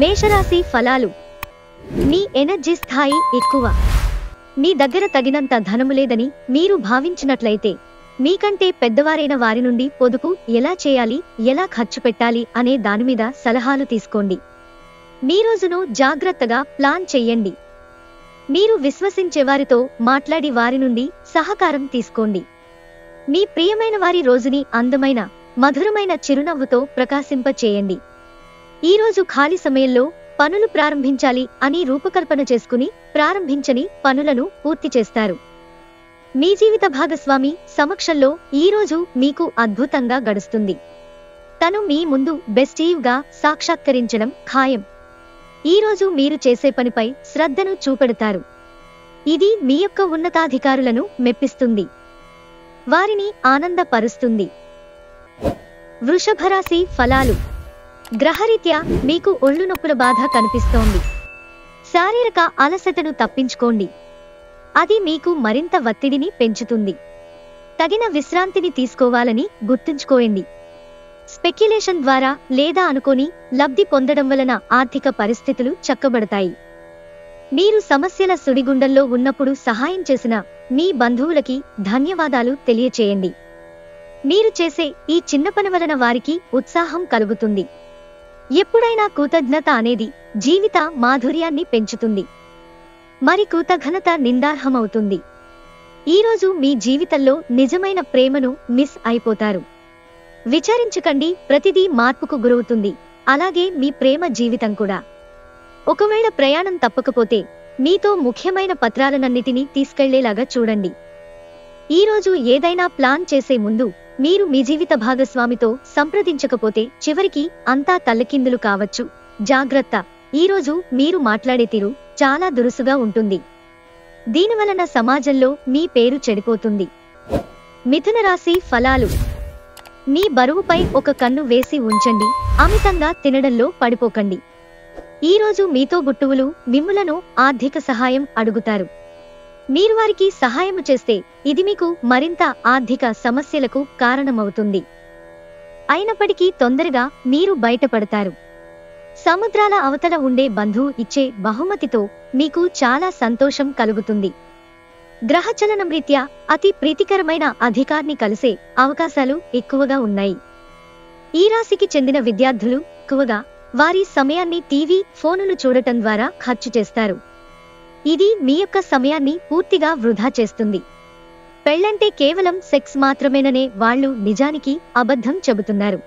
మేషరాశి ఫలాలు. మీ ఎనర్జీ స్థాయి ఎక్కువ. మీ దగ్గర తగినంత ధనము లేదని మీరు భావించినట్లయితే మీకంటే పెద్దవారైన వారి నుండి పొదుపు ఎలా చేయాలి, ఎలా ఖర్చు పెట్టాలి అనే దానిమీద సలహాలు తీసుకోండి. మీ రోజును జాగ్రత్తగా ప్లాన్ చెయ్యండి. మీరు విశ్వసించేవారితో మాట్లాడి వారి నుండి సహకారం తీసుకోండి. మీ ప్రియమైన వారి రోజుని అందమైన, మధురమైన చిరునవ్వుతో ప్రకాశింపచేయండి. ఈరోజు ఖాళీ సమయంలో పనులు ప్రారంభించాలి అని రూపకల్పన చేసుకుని ప్రారంభించని పనులను పూర్తి చేస్తారు. మీ జీవిత భాగస్వామి సమక్షంలో ఈరోజు మీకు అద్భుతంగా గడుస్తుంది. తను మీ ముందు బెస్టీవ్గా సాక్షాత్కరించడం ఖాయం. ఈరోజు మీరు చేసే పనిపై శ్రద్ధను చూపెడతారు. ఇది మీ యొక్క ఉన్నతాధికారులను మెప్పిస్తుంది, వారిని ఆనందపరుస్తుంది. వృషభరాశి ఫలాలు. గ్రహరీత్యా మీకు ఒళ్ళు నొప్పుల బాధ కనిపిస్తోంది. శారీరక అలసటను తప్పించుకోండి, అది మీకు మరింత ఒత్తిడిని పెంచుతుంది. తగిన విశ్రాంతిని తీసుకోవాలని గుర్తుంచుకోండి. స్పెక్యులేషన్ ద్వారా లేదా అనుకోని లబ్ధి పొందడం వలన ఆర్థిక పరిస్థితులు చక్కబడతాయి. మీరు సమస్యల సుడిగుండంలో ఉన్నప్పుడు సహాయం చేసిన మీ బంధువులకి ధన్యవాదాలు తెలియచేయండి. మీరు చేసే ఈ చిన్న పని వలన వారికి ఉత్సాహం కలుగుతుంది. ఎప్పుడైనా కృతజ్ఞత అనేది జీవిత మాధుర్యాన్ని పెంచుతుంది, మరి కృతజ్ఞత నిందార్హమవుతుంది. ఈరోజు మీ జీవితంలో నిజమైన ప్రేమను మిస్ అయిపోతారు. విచారించకండి, ప్రతిదీ మార్పుకు గురవుతుంది, అలాగే మీ ప్రేమ జీవితం కూడా. ఒకవేళ ప్రయాణం తప్పకపోతే మీతో ముఖ్యమైన పత్రాలనన్నిటినీ తీసుకెళ్లేలాగా చూడండి. ఈరోజు ఏదైనా ప్లాన్ చేసే ముందు మీరు మీ జీవిత భాగస్వామితో సంప్రదించకపోతే చివరికి అంతా తల్లకిందులు కావచ్చు. జాగ్రత్త. ఈరోజు మీరు మాట్లాడే తీరు చాలా దురుసుగా ఉంటుంది. దీనివలన సమాజంలో మీ పేరు చెడిపోతుంది. మిథున రాశి ఫలాలు. మీ బరువుపై ఒక కన్ను వేసి ఉంచండి, అమితంగా తినడంలో పడిపోకండి. ఈరోజు మీతో గుట్టువులు మిమ్ములను ఆర్థిక సహాయం అడుగుతారు. మీరు వారికి సహాయము చేస్తే ఇది మీకు మరింత ఆర్థిక సమస్యలకు కారణమవుతుంది. అయినప్పటికీ తొందరగా మీరు బయటపడతారు. సముద్రాల అవతల ఉండే బంధువు ఇచ్చే బహుమతితో మీకు చాలా సంతోషం కలుగుతుంది. గ్రహచలనం రీత్యా అతి ప్రీతికరమైన అధికారిని కలిసే అవకాశాలు ఎక్కువగా ఉన్నాయి. ఈ రాశికి చెందిన విద్యార్థులు ఎక్కువగా వారి సమయాన్ని టీవీ, ఫోనులు చూడటం ద్వారా ఖర్చు చేస్తారు. ఇది మీ యొక్క సమయాన్ని పూర్తిగా వృధా చేస్తుంది. పెళ్లంటే కేవలం సెక్స్ మాత్రమేననే వాళ్ళు నిజానికి అబద్ధం చెబుతున్నారు.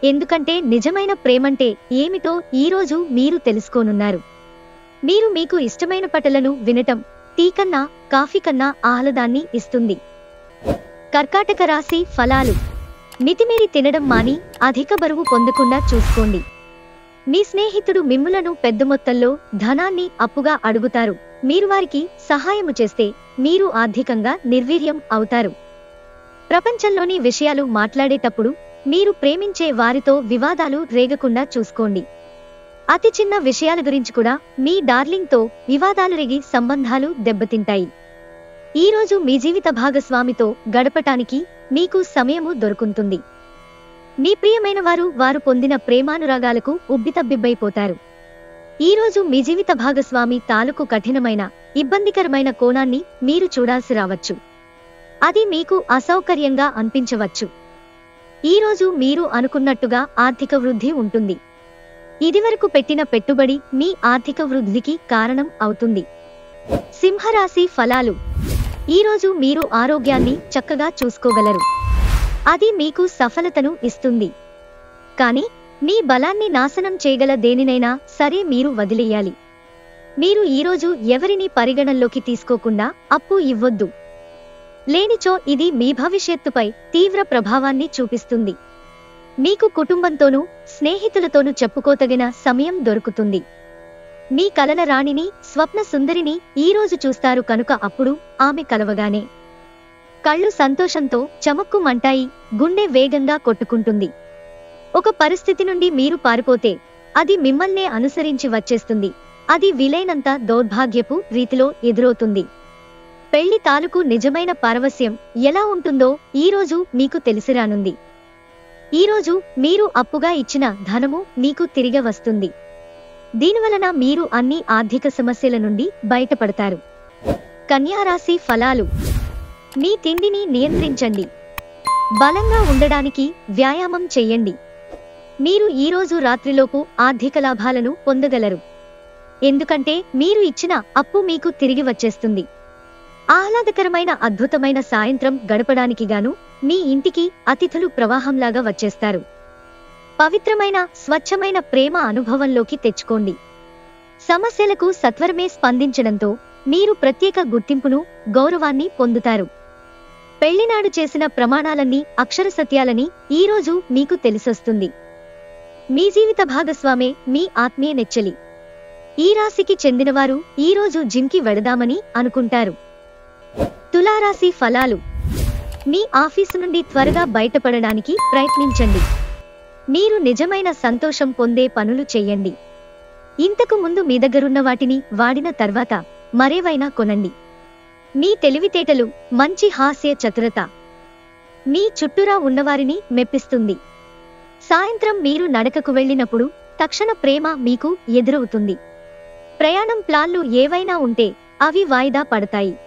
ఎందుకంటే నిజమైన ప్రేమంటే ఏమిటో ఈరోజు మీరు తెలుసుకోనున్నారు. మీరు మీకు ఇష్టమైన పాటలను వినటం టీ కన్నా, కాఫీ కన్నా ఆహ్లాదాన్ని ఇస్తుంది. కర్కాటక రాశి ఫలాలు. మితిమీరి తినడం మాని అధిక బరువు పొందకుండా చూసుకోండి. మీ స్నేహితుడు మిమ్ములను పెద్ద మొత్తంలో ధనాన్ని అప్పుగా అడుగుతారు. మీరు వారికి సహాయము చేస్తే మీరు ఆర్థికంగా నిర్వీర్యం అవుతారు. ప్రపంచంలోని విషయాలు మాట్లాడేటప్పుడు మీరు ప్రేమించే వారితో వివాదాలు రేగకుండా చూసుకోండి. అతి చిన్న విషయాల గురించి కూడా మీ డార్లింగ్తో వివాదాలు రేగి సంబంధాలు దెబ్బతింటాయి. ఈరోజు మీ జీవిత భాగస్వామితో గడపటానికి మీకు సమయము దొరుకుతుంది. మీ ప్రియమైన వారు పొందిన ప్రేమానురాగాలకు ఉబ్బితబ్బిబ్బైపోతారు. ఈరోజు మీ జీవిత భాగస్వామి తాలూకు కఠినమైన, ఇబ్బందికరమైన కోణాన్ని మీరు చూడాల్సి రావచ్చు. అది మీకు అసౌకర్యంగా అనిపించవచ్చు. ఈరోజు మీరు అనుకున్నట్టుగా ఆర్థిక వృద్ధి ఉంటుంది. ఇదివరకు పెట్టిన పెట్టుబడి మీ ఆర్థిక వృద్ధికి కారణం అవుతుంది. సింహరాశి ఫలాలు. ఈరోజు మీరు ఆరోగ్యాన్ని చక్కగా చూసుకోగలరు. అది మీకు సఫలతను ఇస్తుంది. కానీ మీ బలాన్ని నాశనం చేయగల దేనినైనా సరే మీరు వదిలేయాలి. మీరు ఈరోజు ఎవరిని పరిగణనలోకి తీసుకోకుండా అప్పు ఇవ్వొద్దు. లేనిచో ఇది మీ భవిష్యత్తుపై తీవ్ర ప్రభావాన్ని చూపిస్తుంది. మీకు కుటుంబంతోనూ స్నేహితులతోనూ చెప్పుకోతగిన సమయం దొరుకుతుంది. మీ కలల రాణిని, స్వప్న సుందరిని ఈరోజు చూస్తారు కనుక అప్పుడు ఆమె కలవగానే కళ్ళు సంతోషంతో చమక్కుమంటాయి, గుండె వేగంగా కొట్టుకుంటుంది. ఒక పరిస్థితి నుండి మీరు పారిపోతే అది మిమ్మల్నే అనుసరించి వచ్చేస్తుంది. అది వీలైనంత దౌర్భాగ్యపు రీతిలో ఎదురవుతుంది. పెళ్లి తాలూకు నిజమైన పారవస్యం ఎలా ఉంటుందో ఈరోజు మీకు తెలిసిరానుంది. ఈరోజు మీరు అప్పుగా ఇచ్చిన ధనము మీకు తిరిగి వస్తుంది. దీనివలన మీరు అన్ని ఆర్థిక సమస్యల నుండి బయటపడతారు. కన్యా రాశి ఫలాలు. మీ తిండిని నియంత్రించండి. బలంగా ఉండడానికి వ్యాయామం చెయ్యండి. మీరు ఈరోజు రాత్రిలోపు ఆర్థిక లాభాలను పొందగలరు. ఎందుకంటే మీరు ఇచ్చిన అప్పు మీకు తిరిగి వచ్చేస్తుంది. ఆహ్లాదకరమైన అద్భుతమైన సాయంత్రం గడపడానికి గాను మీ ఇంటికి అతిథులు ప్రవాహంలాగా వచ్చేస్తారు. పవిత్రమైన స్వచ్ఛమైన ప్రేమ అనుభవంలోకి తెచ్చుకోండి. సమస్యలకు సత్వరమే స్పందించడంతో మీరు ప్రత్యేక గుర్తింపును, గౌరవాన్ని పొందుతారు. పెళ్లినాడు చేసిన ప్రమాణాలన్నీ అక్షర సత్యాలని ఈరోజు మీకు తెలిసొస్తుంది. మీ జీవిత భాగస్వామే మీ ఆత్మీయ నెచ్చెలి. ఈ రాశికి చెందినవారు ఈరోజు జిమ్కి వెళదామని అనుకుంటారు. తులారాశి ఫలాలు. మీ ఆఫీసు నుండి త్వరగా బయటపడడానికి ప్రయత్నించండి. మీరు నిజమైన సంతోషం పొందే పనులు చెయ్యండి. ఇంతకు ముందు మీ దగ్గరున్న వాటిని వాడిన తర్వాత మరేవైనా కొనండి. మీ తెలివితేటలు, మంచి హాస్య చతురత మీ చుట్టూరా ఉన్నవారిని మెప్పిస్తుంది. సాయంత్రం మీరు నడకకు వెళ్ళినప్పుడు తక్షణ ప్రేమ మీకు ఎదురవుతుంది. ప్రయాణం ప్లాన్లు ఏవైనా ఉంటే అవి వాయిదా పడతాయి.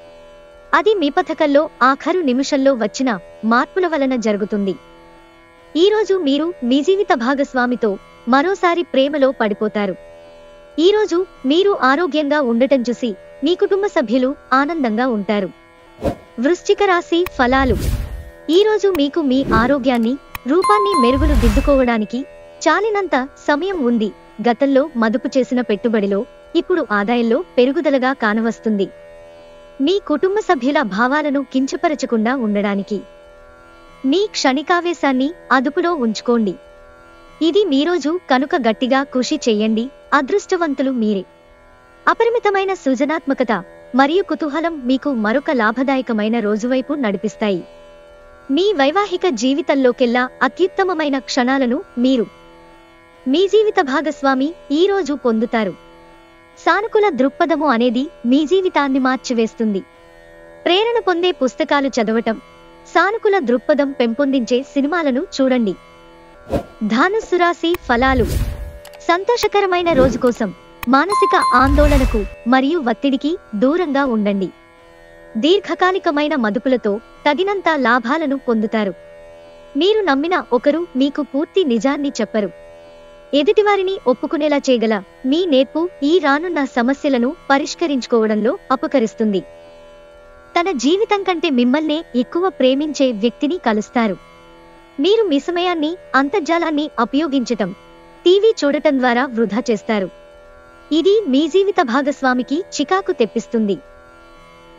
అది మీ పథకంలో ఆఖరు నిమిషంలో వచ్చిన మార్పుల వలన జరుగుతుంది. ఈరోజు మీరు మీ జీవిత భాగస్వామితో మరోసారి ప్రేమలో పడిపోతారు. ఈరోజు మీరు ఆరోగ్యంగా ఉండటం చూసి మీ కుటుంబ సభ్యులు ఆనందంగా ఉంటారు. వృశ్చిక రాశి ఫలాలు. ఈరోజు మీకు మీ ఆరోగ్యాన్ని, రూపాన్ని మెరుగులు దిద్దుకోవడానికి చాలినంత సమయం ఉంది. గతంలో మదుపు చేసిన పెట్టుబడిలో ఇప్పుడు ఆదాయంలో పెరుగుదలగా కానవస్తుంది. మీ కుటుంబ సభ్యుల భావాలను కించపరచకుండా ఉండడానికి మీ క్షణికావేశాన్ని అదుపులో ఉంచుకోండి. ఇది మీరోజు కనుక గట్టిగా కృషి చెయ్యండి. అదృష్టవంతులు మీరే. అపరిమితమైన సృజనాత్మకత మరియు కుతూహలం మీకు మరొక లాభదాయకమైన రోజువైపు నడిపిస్తాయి. మీ వైవాహిక జీవితంలోకెల్లా అత్యుత్తమమైన క్షణాలను మీరు మీ జీవిత భాగస్వామి ఈరోజు పొందుతారు. సానుకూల దృక్పథము అనేది మీ జీవితాన్ని మార్చివేస్తుంది. ప్రేరణ పొందే పుస్తకాలు చదవటం, సానుకూల దృక్పథం పెంపొందించే సినిమాలను చూడండి. ధనుస్సు రాశి ఫలాలు. సంతోషకరమైన రోజు కోసం మానసిక ఆందోళనకు మరియు ఒత్తిడికి దూరంగా ఉండండి. దీర్ఘకాలికమైన మదుపులతో తగినంత లాభాలను పొందుతారు. మీరు నమ్మిన ఒకరు మీకు పూర్తి నిజాన్ని చెప్పరు. ఎదుటివారిని ఒప్పుకునేలా చేయగల మీ నేర్పు ఈ రానున్న సమస్యలను పరిష్కరించుకోవడంలో ఉపకరిస్తుంది. తన జీవితం కంటే మిమ్మల్నే ఎక్కువ ప్రేమించే వ్యక్తిని కలుస్తారు. మీరు మీ సమయాన్ని, అంతర్జాలాన్ని ఉపయోగించటం, టీవీ చూడటం ద్వారా వృధా చేస్తారు. ఇది మీ జీవిత భాగస్వామికి చికాకు తెప్పిస్తుంది.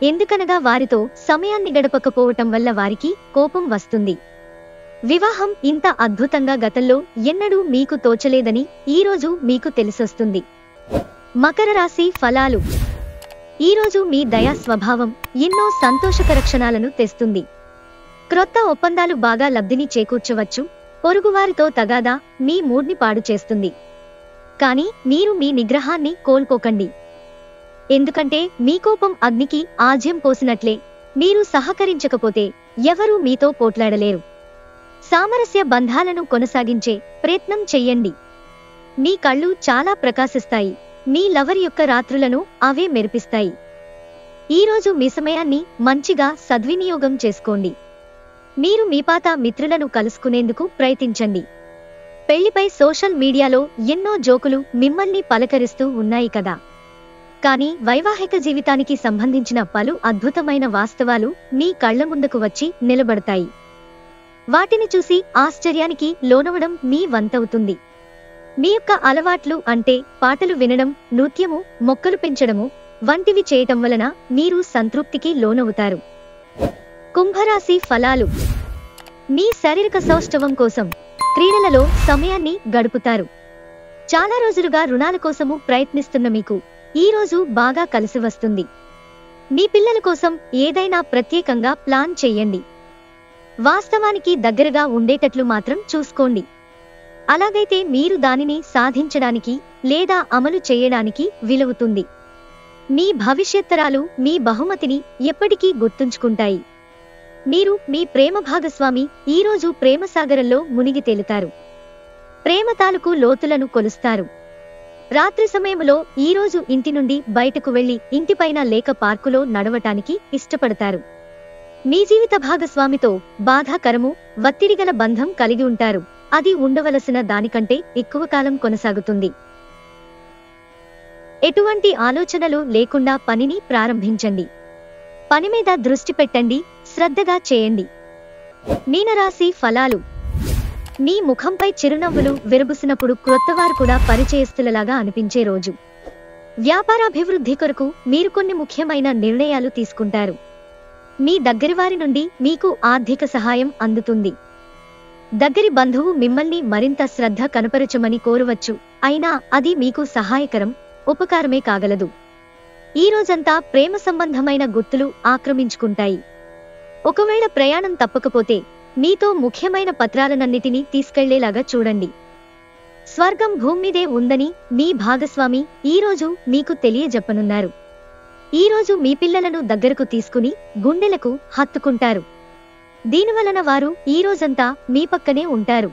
ఎందుకనగా వారితో సమయాన్ని గడపకపోవటం వల్ల వారికి కోపం వస్తుంది. వివాహం ఇంత అద్భుతంగా గతంలో ఎన్నడూ మీకు తోచలేదని ఈరోజు మీకు తెలిసొస్తుంది. మకర రాశి ఫలాలు. ఈరోజు మీ దయా స్వభావం ఎన్నో సంతోషకర క్షణాలను తెస్తుంది. క్రొత్త ఒప్పందాలు బాగా లబ్ధిని చేకూర్చవచ్చు. పొరుగువారితో తగాదా మీ మూడ్ని పాడు చేస్తుంది. కానీ మీరు మీ నిగ్రహాన్ని కోల్పోకండి. ఎందుకంటే మీ కోపం అగ్నికి ఆజ్యం పోసినట్లే. మీరు సహకరించకపోతే ఎవరూ మీతో పోట్లాడలేరు. సామరస్య బంధాలను కొనసాగించే ప్రయత్నం చెయ్యండి. మీ కళ్ళు చాలా ప్రకాశిస్తాయి. మీ లవర్ యొక్క రాత్రులను అవే మెరిపిస్తాయి. ఈరోజు మీ సమయాన్ని మంచిగా సద్వినియోగం చేసుకోండి. మీరు మీ పాత మిత్రులను కలుసుకునేందుకు ప్రయత్నించండి. పెళ్లిపై సోషల్ మీడియాలో ఎన్నో జోకులు మిమ్మల్ని పలకరిస్తూ ఉన్నాయి కదా. కానీ వైవాహిక జీవితానికి సంబంధించిన పలు అద్భుతమైన వాస్తవాలు మీ కళ్ల ముందుకు వచ్చి నిలబడతాయి. వాటిని చూసి ఆశ్చర్యానికి లోనవడం మీ వంతవుతుంది. మీ యొక్క అలవాట్లు అంటే పాటలు వినడం, నృత్యము, మొక్కలు పెంచడము వంటివి చేయటం వలన మీరు సంతృప్తికి లోనవుతారు. కుంభరాశి ఫలాలు. మీ శారీరక సౌష్ఠవం కోసం క్రీడలలో సమయాన్ని గడుపుతారు. చాలా రోజులుగా రుణాల కోసము ప్రయత్నిస్తున్న మీకు ఈరోజు బాగా కలిసి వస్తుంది. మీ పిల్లల కోసం ఏదైనా ప్రత్యేకంగా ప్లాన్ చెయ్యండి. వాస్తవానికి దగ్గరగా ఉండేటట్లు మాత్రం చూసుకోండి. అలాగైతే మీరు దానిని సాధించడానికి లేదా అమలు చేయడానికి వీలవుతుంది. మీ భవిష్యత్తరాలు మీ బహుమతిని ఎప్పటికీ గుర్తుంచుకుంటాయి. మీరు మీ ప్రేమ భాగస్వామి ఈరోజు ప్రేమసాగరంలో మునిగి తేలుతారు. ప్రేమ తాలూకు లోతులను కొలుస్తారు. రాత్రి సమయంలో ఈరోజు ఇంటి నుండి బయటకు వెళ్లి ఇంటిపైన లేక పార్కులో నడవటానికి ఇష్టపడతారు. మీ జీవిత భాగస్వామితో బాధాకరము, ఒత్తిడిగల బంధం కలిగి ఉంటారు. అది ఉండవలసిన దానికంటే ఎక్కువ కాలం కొనసాగుతుంది. ఎటువంటి ఆలోచనలు లేకుండా పనిని ప్రారంభించండి. పని మీద దృష్టి పెట్టండి, శ్రద్ధగా చేయండి. మీనరాశి ఫలాలు. మీ ముఖంపై చిరునవ్వులు విరబుసినప్పుడు క్రొత్తవారు కూడా పరిచయస్తులలాగా అనిపించే రోజు. వ్యాపారాభివృద్ధి కొరకు మీరు కొన్ని ముఖ్యమైన నిర్ణయాలు తీసుకుంటారు. మీ దగ్గరివారి నుండి మీకు ఆర్థిక సహాయం అందుతుంది. దగ్గరి బంధువు మిమ్మల్ని మరింత శ్రద్ధ కనపరచమని కోరవచ్చు, అయినా అది మీకు సహాయకరం, ఉపకారమే కాగలదు. ఈ రోజంతా ప్రేమ సంబంధమైన గుర్తులు ఆక్రమించుకుంటాయి. ఒకవేళ ప్రయాణం తప్పకపోతే మీతో ముఖ్యమైన పత్రాలనన్నిటినీ తీసుకెళ్లేలాగా చూడండి. స్వర్గం భూమ్మీదే ఉందని మీ భాగస్వామి ఈరోజు మీకు తెలియజెప్పనున్నారు. ఈరోజు మీ పిల్లలను దగ్గరకు తీసుకుని గుండెలకు హత్తుకుంటారు. దీనివలన వారు ఈ రోజంతా మీ పక్కనే ఉంటారు.